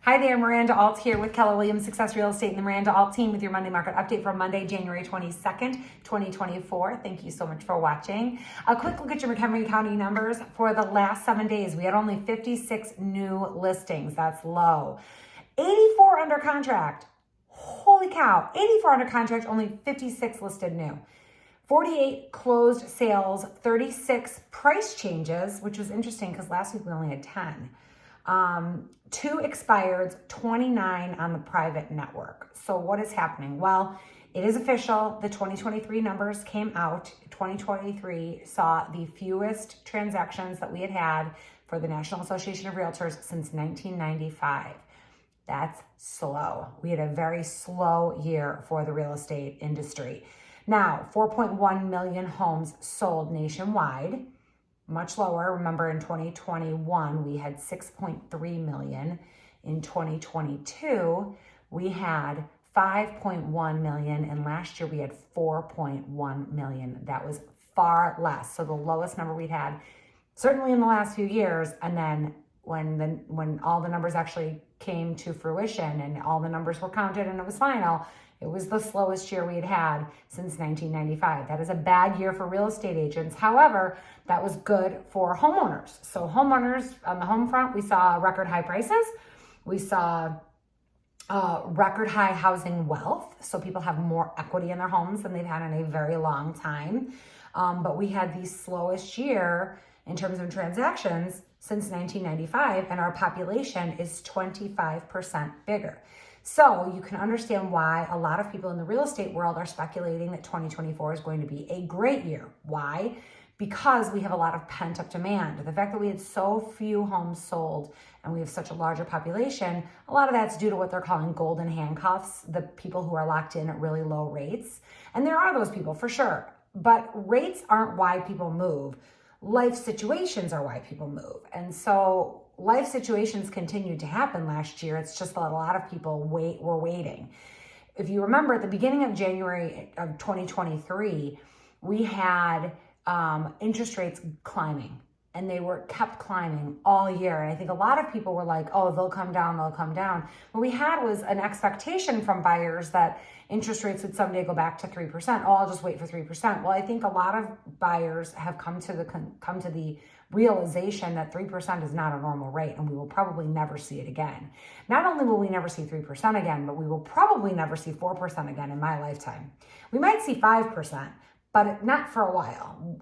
Hi there, Miranda Alt here with Keller Williams Success Real Estate and the Miranda Alt team with your Monday market update for Monday, January 22nd, 2024. Thank you so much for watching. A quick look at your McHenry County numbers. For the last 7 days, we had only 56 new listings. That's low. 84 under contract. Holy cow, 84 under contract, only 56 listed new. 48 closed sales, 36 price changes, which was interesting because last week we only had 10. 2 expireds, 29 on the private network. So what is happening? Well, it is official. The 2023 numbers came out. 2023 saw the fewest transactions that we had had for the National Association of Realtors since 1995. That's slow. We had a very slow year for the real estate industry. Now, 4.1 million homes sold nationwide. Much lower. Remember, in 2021, we had 6.3 million. In 2022, we had 5.1 million. And last year, we had 4.1 million. That was far less. So the lowest number we'd had, certainly in the last few years. And then when all the numbers actually came to fruition and all the numbers were counted and it was final, it was the slowest year we had had since 1995. That is a bad year for real estate agents. However, that was good for homeowners. So homeowners on the home front, we saw record high prices. We saw record high housing wealth. So people have more equity in their homes than they've had in a very long time. But we had the slowest year in terms of transactions since 1995, and our population is 25% bigger. So you can understand why a lot of people in the real estate world are speculating that 2024 is going to be a great year. Why? Because we have a lot of pent-up demand. The fact that we had so few homes sold and we have such a larger population, a lot of that's due to what they're calling golden handcuffs, the people who are locked in at really low rates. And there are those people for sure, but rates aren't why people move. Life situations are why people move. And so life situations continued to happen last year. It's just that a lot of people were waiting. If you remember, at the beginning of January of 2023, we had interest rates climbing, and they were kept climbing all year. And I think a lot of people were like, oh, they'll come down, they'll come down. What we had was an expectation from buyers that interest rates would someday go back to 3%. Oh, I'll just wait for 3%. Well, I think a lot of buyers have come to the realization that 3% is not a normal rate, and we will probably never see it again. Not only will we never see 3% again, but we will probably never see 4% again in my lifetime. We might see 5%, but not for a while.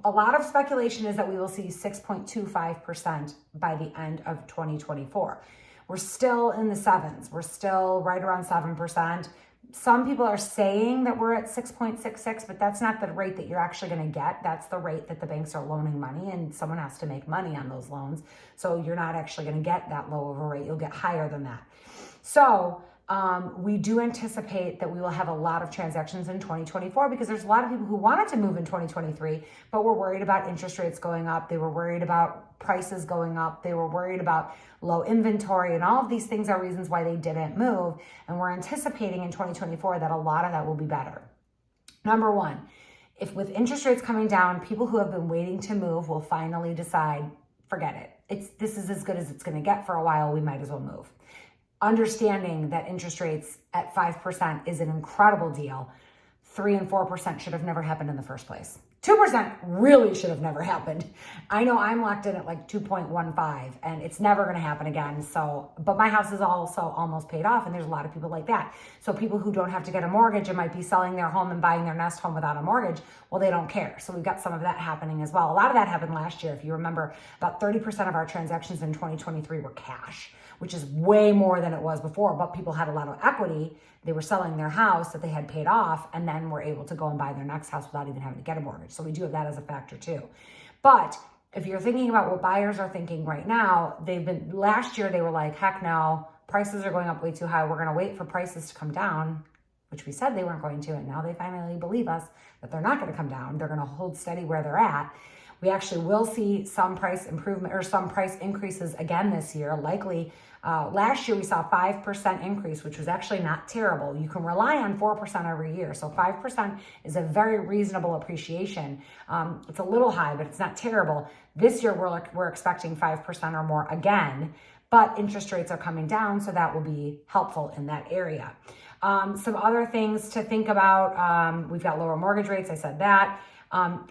A lot of speculation is that we will see 6.25% by the end of 2024. We're still in the sevens. We're still right around 7%. Some people are saying that we're at 6.66, but that's not the rate that you're actually going to get. That's the rate that the banks are loaning money, and someone has to make money on those loans. So you're not actually going to get that low of a rate. You'll get higher than that. So we do anticipate that we will have a lot of transactions in 2024 because there's a lot of people who wanted to move in 2023, but were worried about interest rates going up. They were worried about prices going up. They were worried about low inventory, and all of these things are reasons why they didn't move. And we're anticipating in 2024 that a lot of that will be better. Number one, if with interest rates coming down, people who have been waiting to move will finally decide, forget it. This is as good as it's going to get for a while. We might as well move. Understanding that interest rates at 5% is an incredible deal. 3 and 4% should have never happened in the first place. 2% really should have never happened. I know I'm locked in at like 2.15 and it's never going to happen again. So, but my house is also almost paid off, and there's a lot of people like that. So people who don't have to get a mortgage and might be selling their home and buying their nest home without a mortgage, well, they don't care. So we've got some of that happening as well. A lot of that happened last year. If you remember, about 30% of our transactions in 2023 were cash, which is way more than it was before, but people had a lot of equity. They were selling their house that they had paid off and then were able to go and buy their next house without even having to get a mortgage. So we do have that as a factor too. But if you're thinking about what buyers are thinking right now, last year they were like, heck no, prices are going up way too high. We're going to wait for prices to come down, which we said they weren't going to. And now they finally believe us that they're not going to come down. They're going to hold steady where they're at. We actually will see some price improvement or some price increases again this year, likely. Last year we saw 5% increase, which was actually not terrible. You can rely on 4% every year. So 5% is a very reasonable appreciation. It's a little high, but it's not terrible. This year we're expecting 5% or more again. but interest rates are coming down, so that will be helpful in that area. Some other things to think about, we've got lower mortgage rates, I said that.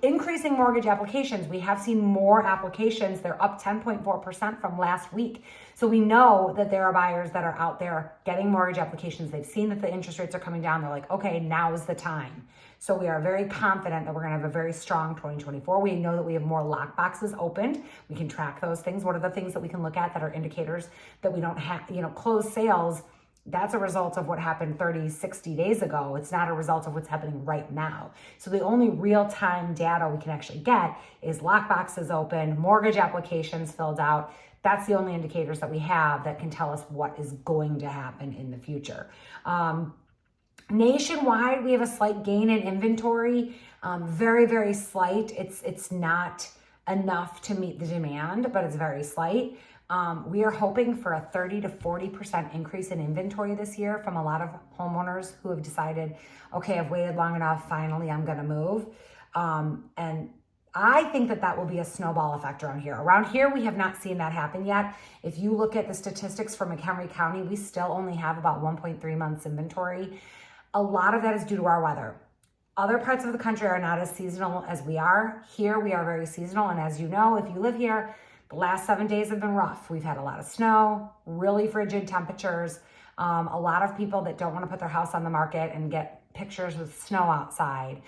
Increasing mortgage applications. We have seen more applications. They're up 10.4% from last week. So we know that there are buyers that are out there getting mortgage applications. They've seen that the interest rates are coming down. They're like, okay, now is the time. So we are very confident that we're going to have a very strong 2024. We know that we have more lock boxes opened. We can track those things. What are the things that we can look at that are indicators that we don't have, closed sales? That's a result of what happened 30, 60 days ago. It's not a result of what's happening right now. So the only real-time data we can actually get is lock boxes open, mortgage applications filled out. That's the only indicators that we have that can tell us what is going to happen in the future. Nationwide, we have a slight gain in inventory, very, very slight. It's not enough to meet the demand, but it's very slight. We are hoping for a 30 to 40% increase in inventory this year from a lot of homeowners who have decided, okay, I've waited long enough, finally I'm gonna move. And I think that will be a snowball effect around here. Around here, we have not seen that happen yet. If you look at the statistics for McHenry County, we still only have about 1.3 months inventory. A lot of that is due to our weather. Other parts of the country are not as seasonal as we are. Here, we are very seasonal. And as you know, if you live here, the last 7 days have been rough. We've had a lot of snow, really frigid temperatures, a lot of people that don't want to put their house on the market and get pictures with snow outside.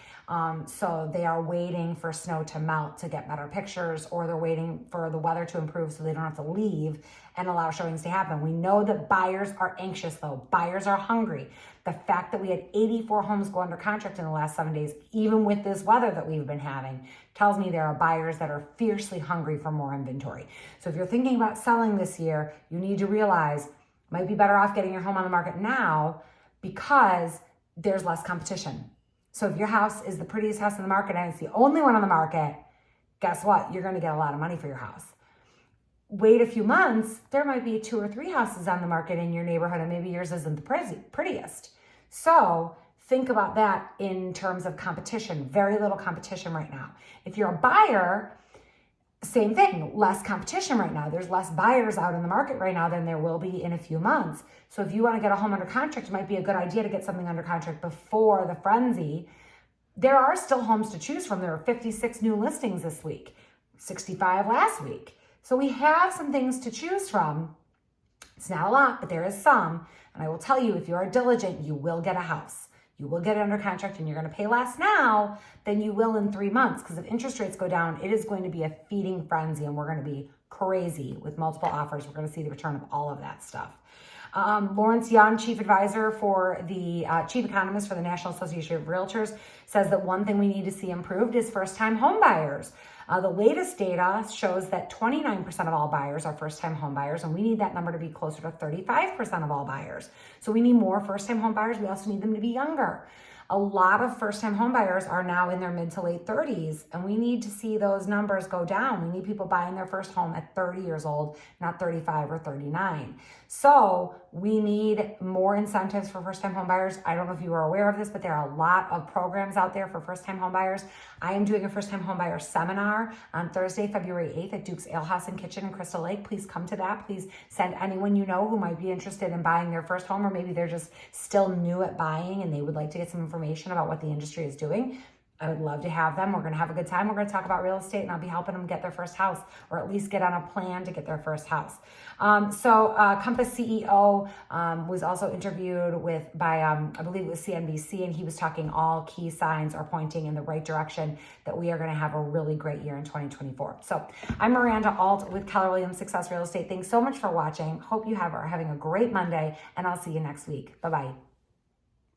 So they are waiting for snow to melt to get better pictures, or they're waiting for the weather to improve so they don't have to leave and allow showings to happen. We know that buyers are anxious though. Buyers are hungry. The fact that we had 84 homes go under contract in the last 7 days, even with this weather that we've been having, tells me there are buyers that are fiercely hungry for more inventory. So if you're thinking about selling this year, you need to realize you might be better off getting your home on the market now because there's less competition. So if your house is the prettiest house in the market and it's the only one on the market, guess what? You're going to get a lot of money for your house. Wait a few months, there might be 2 or 3 houses on the market in your neighborhood and maybe yours isn't the prettiest. So think about that in terms of competition. Very little competition right now. If you're a buyer, same thing, less competition right now. There's less buyers out in the market right now than there will be in a few months. So if you want to get a home under contract, it might be a good idea to get something under contract before the frenzy. There are still homes to choose from. There are 56 new listings this week, 65 last week. So we have some things to choose from. It's not a lot, but there is some. And I will tell you, if you are diligent, you will get a house. You will get it under contract and you're going to pay less now than you will in 3 months. Because if interest rates go down, it is going to be a feeding frenzy and we're going to be crazy with multiple offers. We're going to see the return of all of that stuff. Lawrence Young, chief advisor for the chief economist for the National Association of Realtors, says that one thing we need to see improved is first-time home buyers. The latest data shows that 29% of all buyers are first-time home buyers, and we need that number to be closer to 35% of all buyers. So we need more first-time home buyers. We also need them to be younger. A lot of first-time home buyers are now in their mid to late 30s, and we need to see those numbers go down. We need people buying their first home at 30 years old, not 35 or 39. So we need more incentives for first-time home buyers. I don't know if you are aware of this, but there are a lot of programs out there for first-time home buyers. I am doing a first-time home buyer seminar on Thursday, February 8th at Duke's Ale House and Kitchen in Crystal Lake. Please come to that. Please send anyone you know who might be interested in buying their first home, or maybe they're just still new at buying and they would like to get some information about what the industry is doing. I would love to have them. We're going to have a good time. We're going to talk about real estate and I'll be helping them get their first house, or at least get on a plan to get their first house. Compass CEO was also interviewed by I believe it was CNBC, and he was talking all key signs are pointing in the right direction that we are going to have a really great year in 2024. So I'm Miranda Alt with Keller Williams Success Real Estate. Thanks so much for watching. Hope you are having a great Monday, and I'll see you next week. Bye-bye.